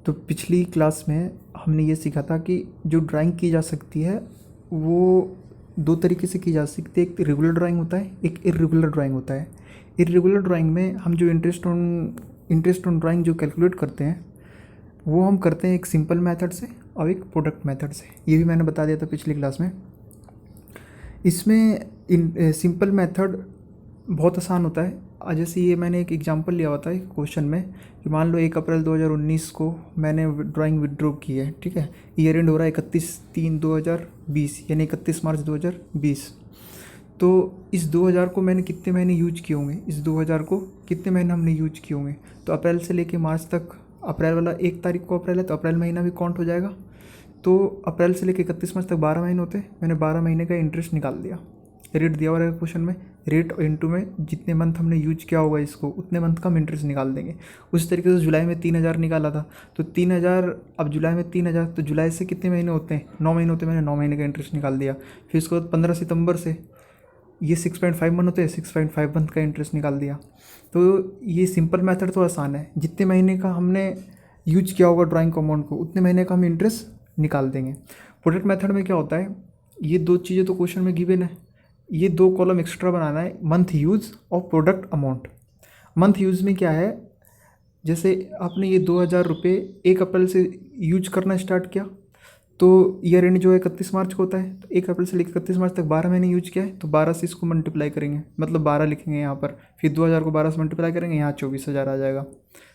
तो पिछली क्लास में हमने ये सीखा था कि जो ड्राइंग की जा सकती है वो दो तरीके से की जा सकती है। एक रेगुलर ड्राइंग होता है, एक इर्रेगुलर ड्राइंग होता है। इर्रेगुलर ड्राइंग में हम जो इंटरेस्ट ऑन ड्राइंग जो कैलकुलेट करते हैं वो हम करते हैं एक सिंपल मेथड से और एक प्रोडक्ट मेथड से। ये भी मैंने बता दिया था पिछली क्लास में। इसमें सिंपल मेथड बहुत आसान होता है। जैसे ये मैंने एक एग्जांपल लिया हुआ था एक क्वेश्चन में कि मान लो 1 अप्रैल 2019 को मैंने ड्राइंग विड्रॉ की है, ठीक है। ईयर एंड हो रहा है 31/3/2020 यानी 31 मार्च 2020। तो इस 2000 को मैंने कितने महीने यूज किए होंगे, इस 2000 को कितने महीने हमने यूज किए होंगे। तो अप्रैल से लेके मार्च तक, अप्रैल वाला 1 तारीख को अप्रैल है तो अप्रैल महीना भी काउंट हो जाएगा। तो अप्रैल से लेके 31 मार्च तक 12 महीने होते हैं। मैंने 12 महीने का इंटरेस्ट निकाल दिया। रेट दिया हुआ रहेगा क्वेश्चन में, रेट इनटू में जितने मंथ हमने यूज किया होगा इसको उतने मंथ का हम इंटरेस्ट निकाल देंगे। उस तरीके से जुलाई में 3000 निकाला था तो 3000, अब जुलाई में 3000 तो जुलाई से कितने महीने होते हैं, 9 महीने होते हैं। मैंने 9 महीने का इंटरेस्ट निकाल दिया। फिर उसके बाद 15 सितंबर से ये 6.5 मंथ होते हैं, 6.5 मंथ का इंटरेस्ट निकाल दिया। तो ये सिंपल मेथड तो आसान है, जितने महीने का हमने यूज किया होगा ड्राइंग को अमाउंट को उतने महीने का हम इंटरेस्ट निकाल देंगे। प्रोडक्ट मेथड में क्या होता है, ये दो चीज़ें तो क्वेश्चन में गिवन है, ये 2 कॉलम एक्स्ट्रा बनाना है, मंथ यूज़ और प्रोडक्ट अमाउंट। मंथ यूज़ में क्या है, जैसे आपने ये 2000 रुपये 1 अप्रैल से यूज करना स्टार्ट किया तो ईयर एंड जो है 31 मार्च को होता है। तो 1 अप्रैल से लेकर 31 मार्च तक 12 महीने यूज किया है तो 12 से इसको मल्टीप्लाई करेंगे, मतलब 12 लिखेंगे यहाँ पर। फिर 2000 को 12 से मल्टीप्लाई करेंगे, यहाँ 24,000 आ जाएगा।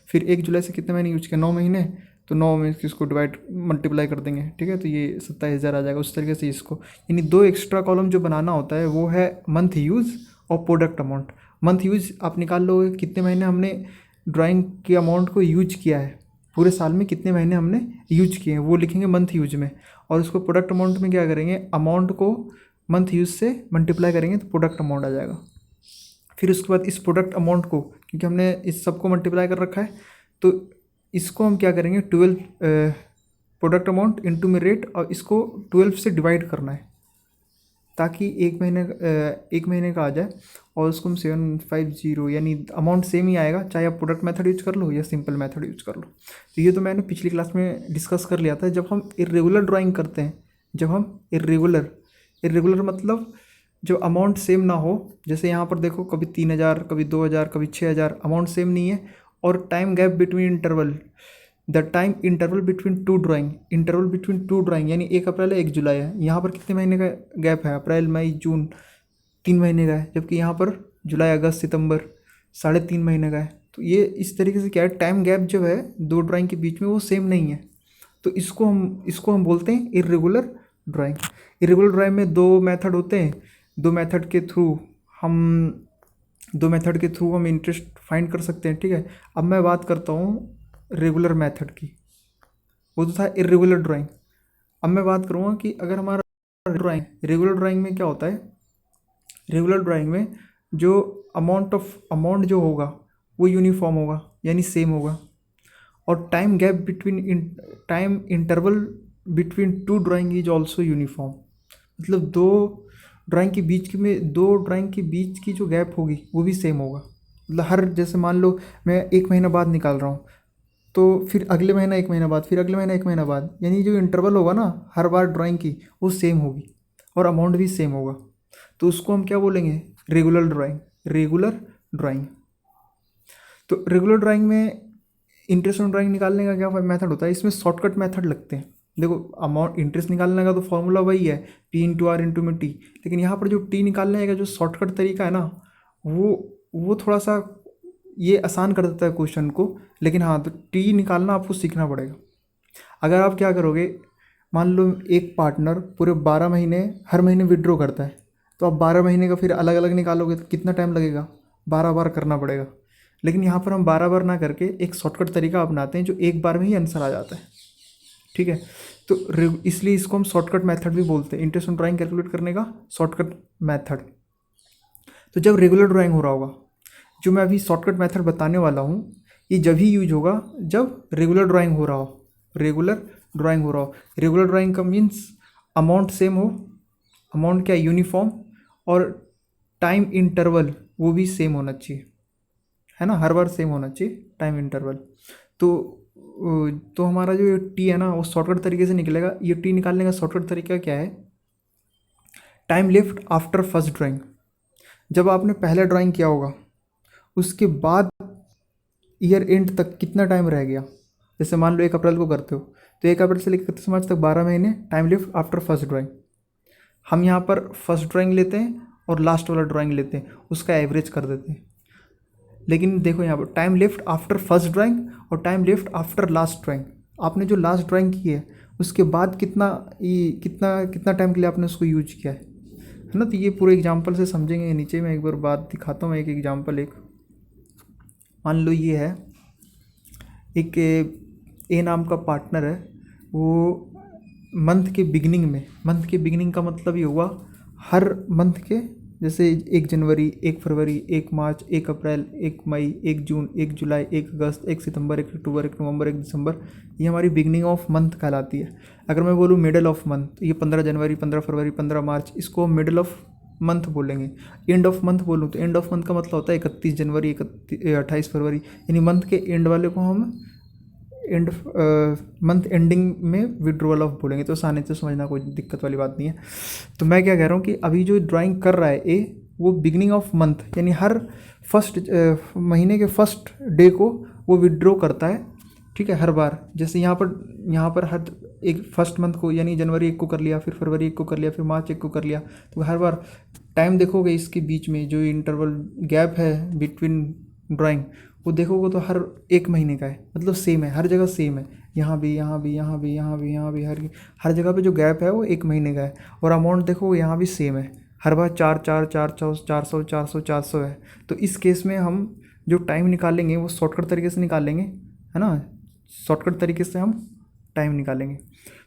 फिर 1 जुलाई से कितने महीने यूज किया, 9 महीने, तो 9 में इसको डिवाइड मल्टीप्लाई कर देंगे, ठीक है। तो ये 27,000 आ जाएगा। उस तरीके से इसको यानी 2 एक्स्ट्रा कॉलम जो बनाना होता है वो है मंथ यूज़ और प्रोडक्ट अमाउंट। मंथ यूज़ आप निकाल लोगे कितने महीने हमने ड्राइंग के अमाउंट को यूज किया है, पूरे साल में कितने महीने हमने यूज किए हैं वो लिखेंगे मंथ यूज में। और उसको प्रोडक्ट अमाउंट में क्या करेंगे, अमाउंट को मंथ यूज से मल्टीप्लाई करेंगे तो प्रोडक्ट अमाउंट आ जाएगा। फिर उसके बाद इस प्रोडक्ट अमाउंट को, क्योंकि हमने इस सबको मल्टीप्लाई कर रखा है तो इसको हम क्या करेंगे 12 प्रोडक्ट अमाउंट इंटू में रेट, और इसको 12 से डिवाइड करना है ताकि एक महीने का आ जाए। और उसको हम 750 यानी अमाउंट सेम ही आएगा, चाहे आप प्रोडक्ट मेथड यूज कर लो या सिंपल मेथड यूज कर लो। तो ये तो मैंने पिछली क्लास में डिस्कस कर लिया था। जब हम इर्रेगुलर ड्राइंग करते हैं, जब हम इर्रेगुलर मतलब जब अमाउंट सेम ना हो, जैसे यहाँ पर देखो कभी 3000, कभी 2000, कभी 6000, अमाउंट सेम नहीं है। और time gap between interval, the time interval between two drawing यानी 1 अप्रैल है 1 जुलाई है, यहाँ पर कितने महीने का गैप है, अप्रैल मई जून 3 महीने का है, जबकि यहाँ पर जुलाई अगस्त सितंबर 3.5 महीने का है। तो ये इस तरीके से क्या है, टाइम गैप जो है 2 ड्राइंग के बीच में वो सेम नहीं है। तो इसको हम बोलते हैं इर्रेगुलर ड्राइंग। इर्रेगुलर ड्राइंग में 2 मेथड होते हैं, 2 मेथड के थ्रू हम इंटरेस्ट फाइंड कर सकते हैं, ठीक है। अब मैं बात करता हूँ रेगुलर मेथड की, वो तो था इर्रेगुलर ड्राइंग। अब मैं बात करूँगा कि अगर हमारा रेगुलर ड्राइंग में क्या होता है, रेगुलर ड्राइंग में जो अमाउंट जो होगा वो यूनिफॉर्म होगा यानी सेम होगा। और time interval between 2 drawing is also uniform, मतलब 2 ड्राइंग के बीच की जो गैप होगी वो भी सेम होगा। मतलब हर, जैसे मान लो मैं 1 महीना बाद निकाल रहा हूँ तो फिर अगले महीना 1 महीना बाद, फिर अगले महीना 1 महीना बाद, यानी जो इंटरवल होगा ना हर बार ड्राइंग की वो सेम होगी और अमाउंट भी सेम होगा। तो उसको हम क्या बोलेंगे, रेगुलर ड्राइंग। तो रेगुलर ड्राइंग में इंटरेस्ट ऑन ड्राइंग निकालने का क्या मेथड होता है, इसमें शॉर्टकट मेथड लगते हैं। देखो अमाउंट इंटरेस्ट निकालने का तो फॉर्मूला वही है, P इंटू आर इंटू में टी, लेकिन यहाँ पर जो टी निकालने का जो शॉर्टकट तरीका है ना वो थोड़ा सा ये आसान कर देता है क्वेश्चन को। लेकिन हाँ, तो टी निकालना आपको सीखना पड़ेगा। अगर आप क्या करोगे, मान लो एक पार्टनर पूरे 12 महीने हर महीने विड्रॉ करता है तो आप 12 महीने का फिर अलग अलग निकालोगे तो कितना टाइम लगेगा, 12 बार करना पड़ेगा। लेकिन यहाँ पर हम 12 बार ना करके एक शॉर्टकट तरीका अपनाते हैं जो एक बार में ही आंसर आ जाता है, ठीक है। तो इसलिए इसको हम शॉर्टकट मेथड भी बोलते हैं, इंटरेस्ट ऑन ड्राइंग कैलकुलेट करने का शॉर्टकट मेथड। तो जब रेगुलर ड्राइंग हो रहा होगा, जो मैं अभी शॉर्टकट मेथड बताने वाला हूँ, ये जब ही यूज होगा जब रेगुलर ड्राइंग हो रहा हो। रेगुलर ड्राइंग का मीन्स अमाउंट सेम हो, अमाउंट क्या यूनिफॉर्म, और टाइम इंटरवल वो भी सेम होना चाहिए, है ना, हर बार सेम होना चाहिए टाइम इंटरवल। तो तो हमारा जो टी है ना वो शॉर्टकट तरीके से निकलेगा। ये टी निकालने का शॉर्टकट तरीका क्या है, time left after first drawing. जब आपने पहले ड्राइंग किया होगा उसके बाद ईयर एंड तक कितना टाइम रह गया। जैसे मान लो 1 अप्रैल को करते हो तो 1 अप्रैल से लेकर 31 मार्च तक 12 महीने, time left after first drawing. हम यहाँ पर फर्स्ट ड्राइंग लेते हैं और लास्ट वाला ड्राइंग लेते हैं, उसका एवरेज कर देते हैं। लेकिन देखो यहाँ पर time left after first drawing और time left after last drawing. आपने जो लास्ट ड्राइंग की है उसके बाद कितना कितना टाइम के लिए आपने उसको यूज किया है ना। तो ये पूरे एग्जांपल से समझेंगे। नीचे मैं एक बार बात दिखाता हूँ, एक एग्जांपल। एक मान लो ये है एक ए नाम का पार्टनर है, वो मंथ के बिगिनिंग का मतलब ये हुआ हर मंथ के, जैसे 1 जनवरी, 1 फरवरी, 1 मार्च, 1 अप्रैल, 1 मई, 1 जून, 1 जुलाई, 1 अगस्त, 1 सितंबर, 1 अक्टूबर, 1 नवंबर, 1 दिसंबर, ये हमारी बिगनिंग ऑफ मंथ कहलाती है। अगर मैं बोलूँ मिडल ऑफ मंथ, ये 15 जनवरी, 15 फरवरी, 15 मार्च, इसको मिडल ऑफ मंथ बोलेंगे। एंड ऑफ मंथ बोलूँ तो एंड ऑफ मंथ का मतलब होता है 31 जनवरी, 28 फरवरी, यानी मंथ के एंड वाले को हम एंड मंथ एंडिंग में विड्रॉल ऑफ बोलेंगे। तो आसानी से समझना, कोई दिक्कत वाली बात नहीं है। तो मैं क्या कह रहा हूँ कि अभी जो ड्राइंग कर रहा है ए, वो बिगनिंग ऑफ मंथ यानी हर फर्स्ट महीने के फर्स्ट डे को वो विड्रॉ करता है, ठीक है, हर बार। जैसे यहाँ पर हर एक फर्स्ट मंथ को, यानी जनवरी 1 को कर लिया, फिर फरवरी 1 को कर लिया, फिर मार्च 1 को कर लिया। तो हर बार टाइम देखोगे इसके बीच में जो इंटरवल गैप है बिटवीन ड्राइंग, वो देखोगे तो हर 1 महीने का है, मतलब सेम है, हर जगह सेम है। यहाँ भी, यहाँ भी, यहाँ भी, यहाँ भी, यहाँ भी, हर जगह पे जो गैप है वो 1 महीने का है। और अमाउंट देखोगे यहाँ भी सेम है, हर बार 4 4 4 4 400 है। तो इस केस में हम जो टाइम निकालेंगे वो शॉर्टकट तरीके से निकालेंगे, है ना। शॉर्टकट तरीके से हम टाइम निकालेंगे।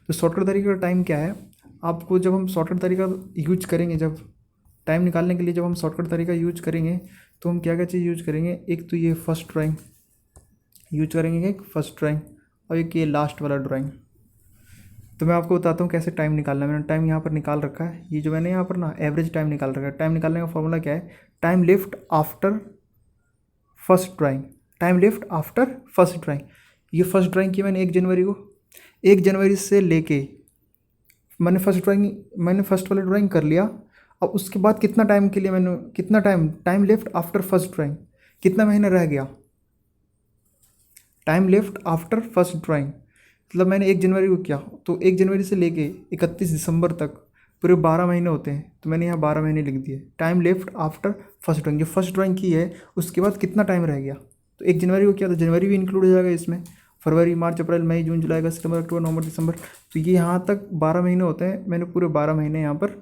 तो शॉर्टकट तरीके का टाइम क्या है, आपको जब हम शॉर्टकट तरीका यूज करेंगे, जब टाइम निकालने के लिए जब हम शॉर्टकट तरीका यूज करेंगे तो हम क्या क्या चीज़ यूज करेंगे। एक तो ये फर्स्ट ड्राइंग यूज करेंगे, एक फर्स्ट ड्राइंग, और एक ये लास्ट वाला ड्राइंग। तो मैं आपको बताता हूँ कैसे टाइम निकालना है। मैंने टाइम यहाँ पर निकाल रखा है, ये जो मैंने यहाँ पर ना एवरेज टाइम निकाल रखा है। टाइम निकालने का फॉर्मूला क्या है, time left after first drawing, time left after first drawing. ये फर्स्ट ड्राइंग की मैंने 1 जनवरी को, 1 जनवरी से लेके मैंने फर्स्ट वाला ड्राइंग कर लिया। अब उसके बाद कितना टाइम के लिए मैंने, कितना time left after first drawing, कितना महीना रह गया, time left after first drawing. मतलब मैंने 1 जनवरी को किया तो 1 जनवरी से लेके 31 दिसंबर तक पूरे 12 महीने होते हैं, तो मैंने यहाँ 12 महीने लिख दिए। Time left after first drawing, जो फर्स्ट ड्राइंग की है उसके बाद कितना टाइम रह गया, तो 1 जनवरी को किया तो जनवरी भी इंक्लूड हो जाएगा इसमें, फरवरी, मार्च, अप्रैल, मई, जून, जुलाई, अगस्त, सितंबर, अक्टूबर, नवंबर, दिसंबर। तो ये यहाँ तक 12 महीने होते हैं, मैंने पूरे 12 महीने यहाँ पर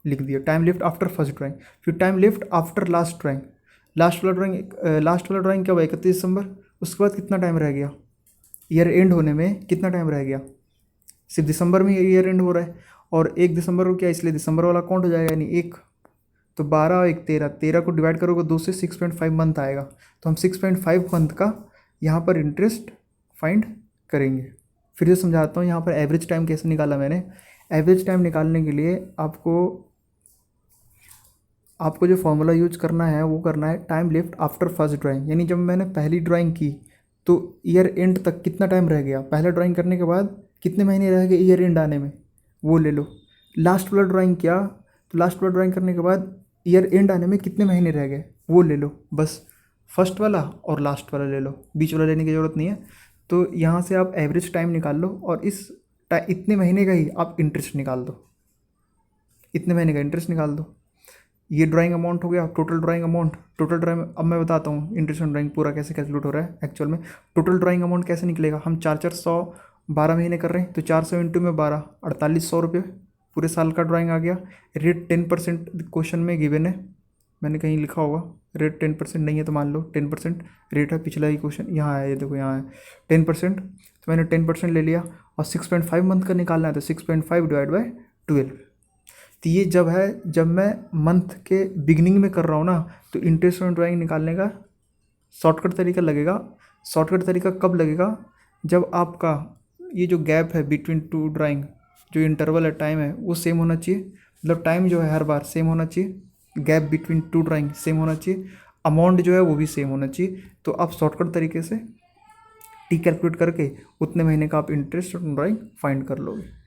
लिख दिया। Time left after first drawing. फिर time left after last drawing, last वाला ड्राइंग क्या हुआ, 31 दिसंबर। उसके बाद कितना टाइम रह गया, ईयर एंड होने में कितना टाइम रह गया, सिर्फ दिसंबर में ईयर एंड हो रहा है। और 1 दिसंबर को क्या, इसलिए दिसंबर वाला काउंट हो जाएगा, यानी 1, तो 12 और 1 13, 13 को डिवाइड करोगे 2 से, 6.5 मंथ आएगा। तो हम 6.5 मंथ का यहाँ पर इंटरेस्ट फाइंड करेंगे। फिर से समझाता हूँ यहाँ पर एवरेज टाइम कैसे निकाला मैंने। एवरेज टाइम निकालने के लिए आपको जो फॉर्मूला यूज करना है वो करना है time left after first drawing. यानी जब मैंने पहली ड्राइंग की तो ईयर एंड तक कितना टाइम रह गया, पहला ड्राइंग करने के बाद कितने महीने रह गए ईयर एंड आने में, वो ले लो। लास्ट वाला ड्राइंग किया तो लास्ट वाला ड्राइंग करने के बाद ईयर एंड आने में कितने महीने रह गए, वो ले लो। बस फर्स्ट वाला और लास्ट वाला ले लो, बीच वाला लेने की ज़रूरत नहीं है। तो यहाँ से आप एवरेज टाइम निकाल लो और इतने महीने का ही आप इंटरेस्ट निकाल दो, इतने महीने का इंटरेस्ट निकाल दो। ये ड्राइंग अमाउंट हो गया, total drawing amount. Total drawing, अब मैं बताता हूँ इंटरेस्ट ऑन ड्राइंग पूरा कैसे कैलकुलेट हो रहा है एक्चुअल में। टोटल ड्राइंग अमाउंट कैसे निकलेगा, हम 400 12 महीने कर रहे हैं तो 400 इंटू में 12, 4800 रुपये पूरे साल का ड्राइंग आ गया। रेट 10% क्वेश्चन में गिवन है, मैंने कहीं लिखा होगा। रेट 10% नहीं है तो मान लो 10% रेट है, पिछला ही क्वेश्चन यहाँ है, ये देखो यहाँ है 10%। तो मैंने 10% ले लिया और 6.5 मंथ का निकालना है तो 6.5 डिवाइड बाई 12। तो ये जब मैं मंथ के बिगनिंग में कर रहा हूँ ना, तो इंटरेस्ट ऑन ड्राइंग निकालने का शॉर्टकट तरीका लगेगा। शॉर्टकट तरीका कब लगेगा, जब आपका ये जो गैप है बिटवीन टू ड्राइंग, जो इंटरवल है, टाइम है, वो सेम होना चाहिए। मतलब टाइम जो है हर बार सेम होना चाहिए, gap between two drawing same होना चाहिए, अमाउंट जो है वो भी सेम होना चाहिए। तो आप शॉर्टकट तरीके से टी कैलकुलेट करके उतने महीने का आप इंटरेस्ट ड्राइंग फाइंड कर लोगे।